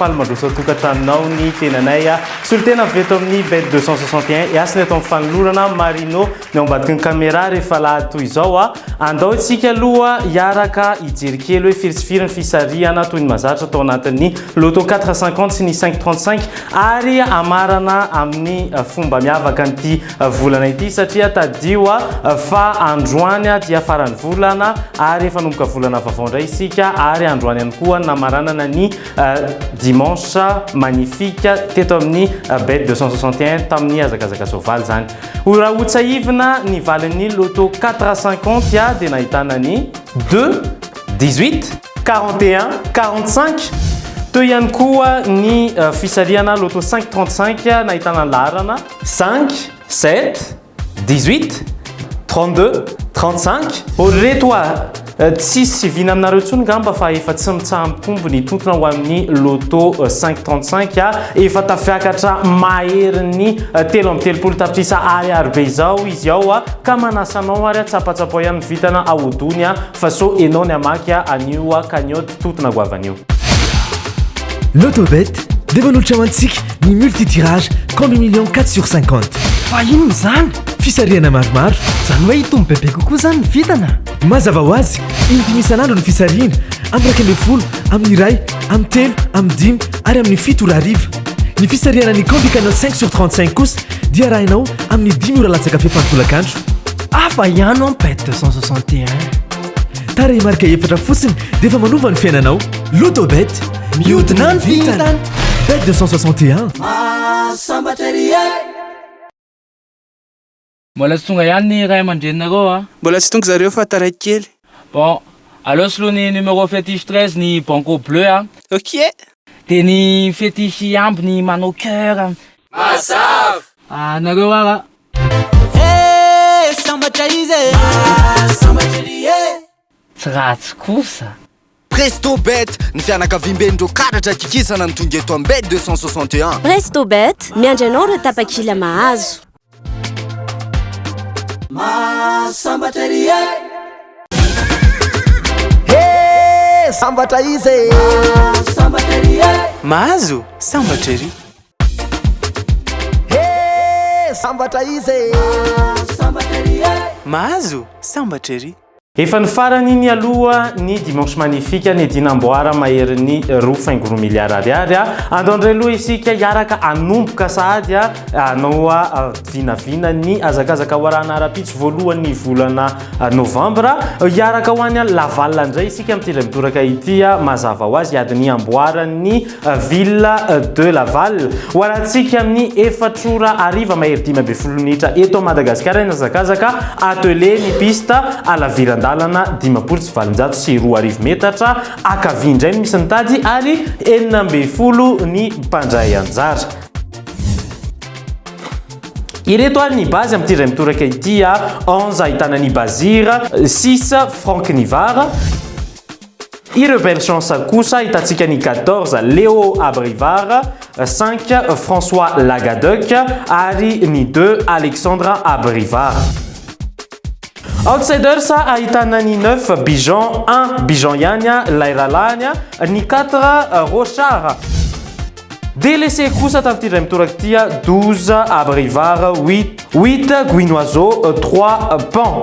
faly mandroso tokantranonao ny tenanay solitena avy eto amin'ny bet 261 iasany eto amin'ny fanolorana Marino ny ambadiky ny caméra rehefa lahatoy izao andao itsika aloha hiaraka hijery kely hoe firisifiriny fisarihana toy ny mazatra tao anatin'ny loto 450 sy ny 535 ary amarana amin'ny fomba miavaka an'ity volana ity satria tadio fa androany dia farany volana ary efa nomboka volana vavaondray isika ary androany ihany koa namaranana ny dimanche magnifique teto amin'ny bet 261 tamin'ny azakazaka soavaly zany raha otsaivina ny valin'ny loto 450 dia nahitana ny 2 18 41 45 teo ihany koa ny fisarihana loto 535 nahitana laharana 5 7 18 32 35 reto tsisy vina aminareo tsony ngamba fa efa tsy mitsahampombony tontona ho amin'ny loto 535 efa tafiakatra maherin'ny 3 tapitrisa ariary be izao izy ao ka manasanao ary tsapatsapao ihany vitana aodony fa so enao ny amaky anio cagnotte tontona goavanio. Lotobet dia manolotra mantsika ny multitirage combi million 4/50 fa inona zany fisarihana maromaro zany hoe hitombo bebe kokoa zany ny vitana mazava ho azy indimy isan'andro ny fisarihana amin'ny 110 amin'ny iray amin'ny telo amin'ny dimy ary amin'ny fito ora hariva ny fisarihana ny combi cagnotte 5/35 kosa dia arahinao amin'ny 10 ora latsaka fefantolakandro afa ihano amin'ny bet 261 tara marika efatra fotsiny dia efa manova ny fiainanao. Lotobet mihodina ny vitana bet 261 mbola tsy tonga ihany ny ray aman-dreninareo mbola tsy tonga zareo fa taraiky kely. Bon, alors solo ny numéro fétiche 13 ny banco bleu ok dia ny fétiche amby ny manao cœur mazava nareo ara sambatra izy tsy ratsy kosa Presto Bet ny fianakaviam-bendreo karatra kikisana ny tonga eto am-bet 261 Presto Bet miandry anao ireo tapakila mahazo sambatra sambatra izy mahazo sambatra ery sambatra izy mahazo sambatra ery. Efa ny farany ny aloha ny dimanche magnifique ny dinamboara maherin'ny 2.5 miliara ariary andondray aloha isika hiaraka anomboka sahady anao vinavina ny azakazaka hoarana arapitsy voalohan'ny volana novambra hiaraka ho any lavalina indray isika mitindra mitoraka ity mazava ho azy adiny amboarany ville de Laval ho arantsika amin'ny efatrora ariva mahery 10 minitra eto Madagasikara ny azakazaka atelier ny pista alaviran dalana 10 sy 2 metatra akavindray misy nitady ary 9 ny mpandray anjara. Ireto ary ny base amin'ny tiray mitoraka ity 11 ahitana ny Bazir 6 Franck Nivar ireo belle chance kosa ahitatsika ny 14 Léo Abrivard 5 François Lagadec ary ny 2 Alexandra Abrivard. Outsiders ahitana ny 9 Bijan 1 Bijan Yanya Lairalanya ny 4 Rochard délaissé kosa tamin'ity iray mitoraka ity 12 Abrivard 8 Guinoiseau 3 Pan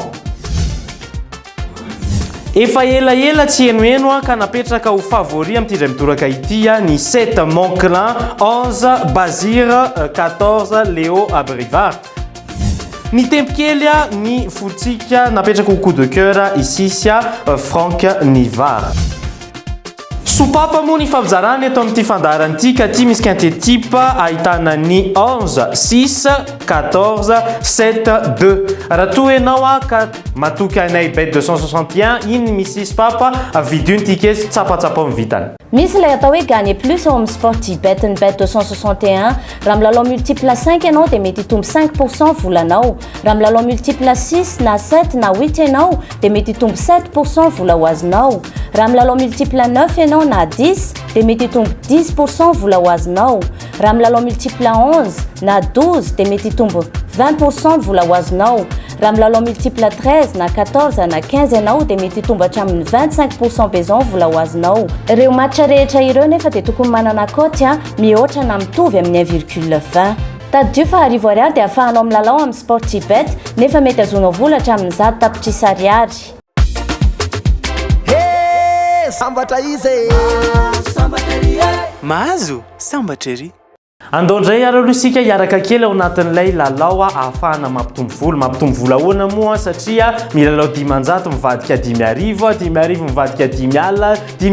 efa ela tsy enoeno ka napetraka ho favori amin'ity iray mitoraka ity ny 7 Monclin 11 Bazir 14 Léo Abrivard. Ny tempo kely ny fotsika napetraka ho coup de cœur isisya Franck Nivar. Soupapa moa ny favizarany eto amin'ity fandaharan'ity ka ty misy quintet type ahitana ny 11 6 14 7 2 raha toa ianao ka matoky anay bet 261 iny misy Soupapa vidio ny ticket tsapatsapao ny vitany. Misy ilay atao hoe gagner plus ao amin'ny Sportybet ny bet 261 raha milalao multiple 5 ianao dia mety hitombo 5% volanao raha milalao multiple 6 na 7 na 8 ianao dia mety hitombo 7% vola ho azonao raha milalao multiple 9 ianao na 10 dia mety hitombo 10% vola ho azonao raha milalao multiple 11 na 12 dia mety hitombo 20% vola ho azonao raha milalao multiple 13 na 14 na 15 ianao dia mety hitomba hatramin'ny 25% pezon vola ho azonao. Ireo matcha rehetra ireo nefa dia tokony manana koty mihoatra na mitovy amin'ny 1,20. Tadio fa arivo ariary dia ahafahanao milalao amin'ny Sportybet nefa mety azonao vola hatramin'ny 10 tapitrisa ariary. Sambatra izy mahazo sambatra ery. Andao ndray ary aloha isika hiaraka kely ao anatin'ilay lalao ahafahana mampitombo vola ahoana moa satria milalao dimanjato mivadika 10,000, 10,000 mivadika 10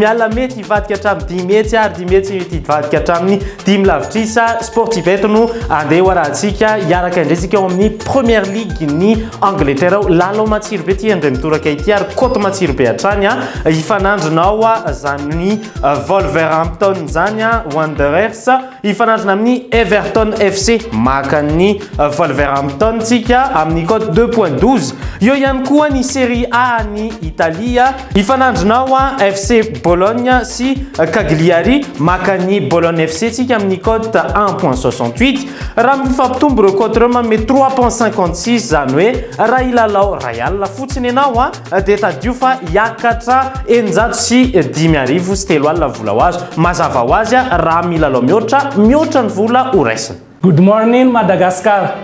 alina mety hivadika hatramin'ny 10 hetsy ary 10 hetsy mety hivadika hatramin'ny 10 lavitrisa. Sportybet no andeha ho arahantsika hiaraka indresika ao amin'ny Première Ligue ny Angleterre ao. Lalao matsiro be ty indray mitoraka ity ary koto matsiro be hatrany hifanandrinao zany Wolverhampton zany Wanderers hifanandrina amin'ny Everton FC maka ny Wolverhampton tsika amin'ny code 2.12. Io ihany koa ny Serie A ny Italia hifanandrinao FC Bologna sy Cagliari maka ny Bologna FC tsika amin'ny code 1.68. Raha mifampitombo ireo code ireo manome 3.56 zany hoe raha ilalao Real fotsiny ianao dia tadio fa hiakatra 910,000 sy 3 alina vola ho azo. Mazava ho azy raha milalao mihoatra ny vola ho raisiny. Good morning Madagascar.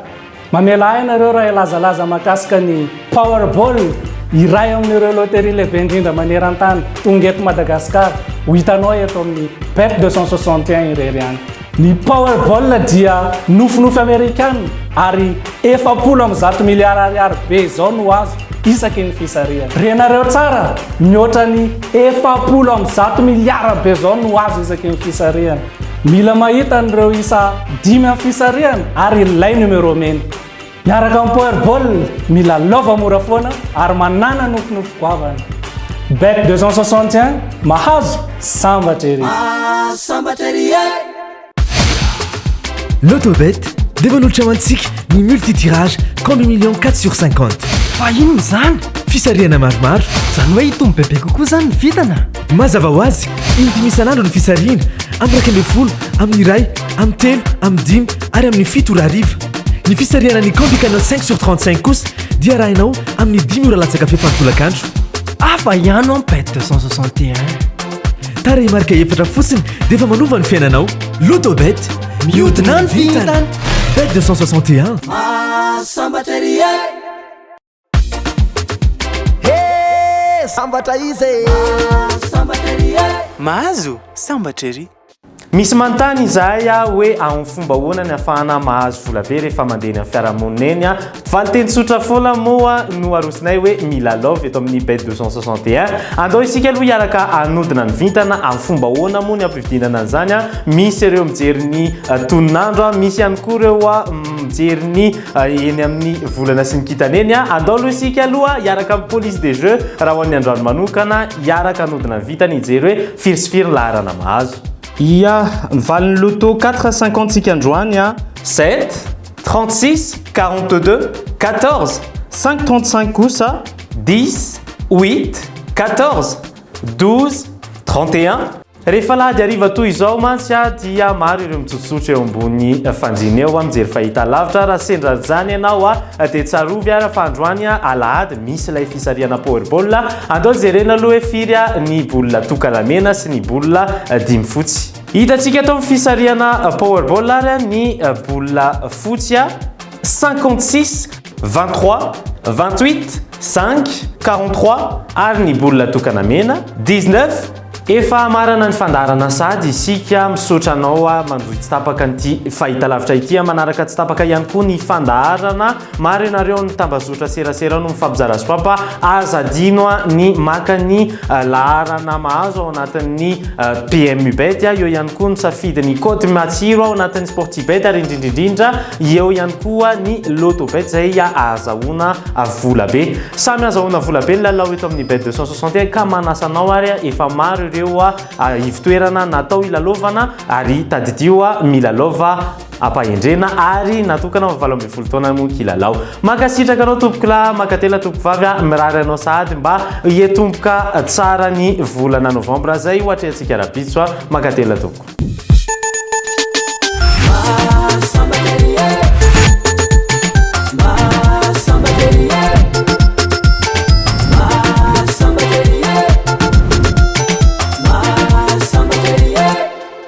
Mamela hainareo raha ilazalaza mahakasika ny Powerball iray amin'ireo loterie lehibe indrindra maneran-tany tonga eto Madagascar. Ho hitanao eto amin'ny Bet 261 irery any. Ny Powerball dia nofinofy Amerikana ary 700 miliara ariary be zao no azo isaky ny fisaria. Renareo tsara mihoatra ny 700 miliara be zao no azo isaky ny fisaria. Mila mahita an'ireo isa 5 amin'ny fisariana ary ilay numero mena. Miaraka amin'ny Powerball mila lova mora foana ary manana nofinofy goavana. Bet 261 mahazo sambatra ery. L'autobet dia manolotra mantsika ny multitirage combi million 4/50. Fa ino zany? Fisariana maromaro Zany hoe hitombo bebe kokoa zany ny vitana. mazava ho azy indimy isan'andro ny fisariana amin'ny 20, amin'ny 2, amin'ny 3, amin'ny 5 ary amin'ny 7 ora hariva. Ny fisariana ny combi canal 5/35 kosa dia arahinao amin'ny 10 ora latsaka fefantolakandro. Afa ihany amin'ny Bet 261. Tara marika efatra fotsiny dia efa manova ny fiainanao. L'autobet mihodina ny vitana. Bet 261. Sambatra izy mahazo sambatra ery. Misy mantany izahay hoe amin'ny fomba ahoana ny ahafahana mahazo vola be rehefa mandeha ny fiarahamonina eny. Valiteny tsotra foana moa no arosinay hoe milalao eto amin'ny Bet 261. Andao isika aloha hiaraka anodina ny vintana amin'ny fomba ahoana moa ny ampividinana an'izany. Misy ireo mijery ny toninandro, misy ihany koa ireo mijery ny eny amin'ny volana sy ny kitana eny. Andao aloha isika aloha hiaraka amin'ny police des jeux raha ho an'ny androany manokana hiaraka anodina ny vintana hijery hoe firisifiry laharana mahazo. Ia, valiny loto 4,50 sika androany 7, 36, 42, 14, 5,35 kosa 10, 8, 14, 12, 31. Rehefa lahady hariva toy izao mantsy dia maro ireo mitsotsotra eo ambony fanjina eo mijery fahita lavitra. Raha sendra zany ianao dia tsarovy fa androany alahady misy ilay fisariana Powerball. Andao jerena aloha hoe firy ny bola tokalamena sy ny bola 5 fotsy. Hitantsika atao fisariana Powerball ary ny bola fotsy 56, 23, 28, 5, 43 ary ny bola tokanamena 19. Efa marana ny fandarana sady isika misotra anao manjoy tsy tapaka an'ity fahita lavitra ity. Manaraka tsy tapaka ihany koa ny fandarana. Maro ianareo ny tambazotra serasera no mifampizara soapa azadino ny maka ny laharana mahazo ao anatin'ny PMU Bet. Eo ihany koa ny safidy ny koty matsiro ao anatin'ny Sportybet ary indrindrindrindra eo ihany koa ny Lotobet zay azahoana vola be. Samy azahoana vola be lalao eto amin'ny Bet 261 ka manasanao ary efa maro ireo ivitoerana natao ilalovana ary tadidio milalova ampahendrena ary natokana 12 taona moa kilalao. Makasitraka anao tompoka makatela tompo vavy mirary anao sahady mba hitomboka tsara ny volana novambra zay hoatry antsika rapitso makatela tompo.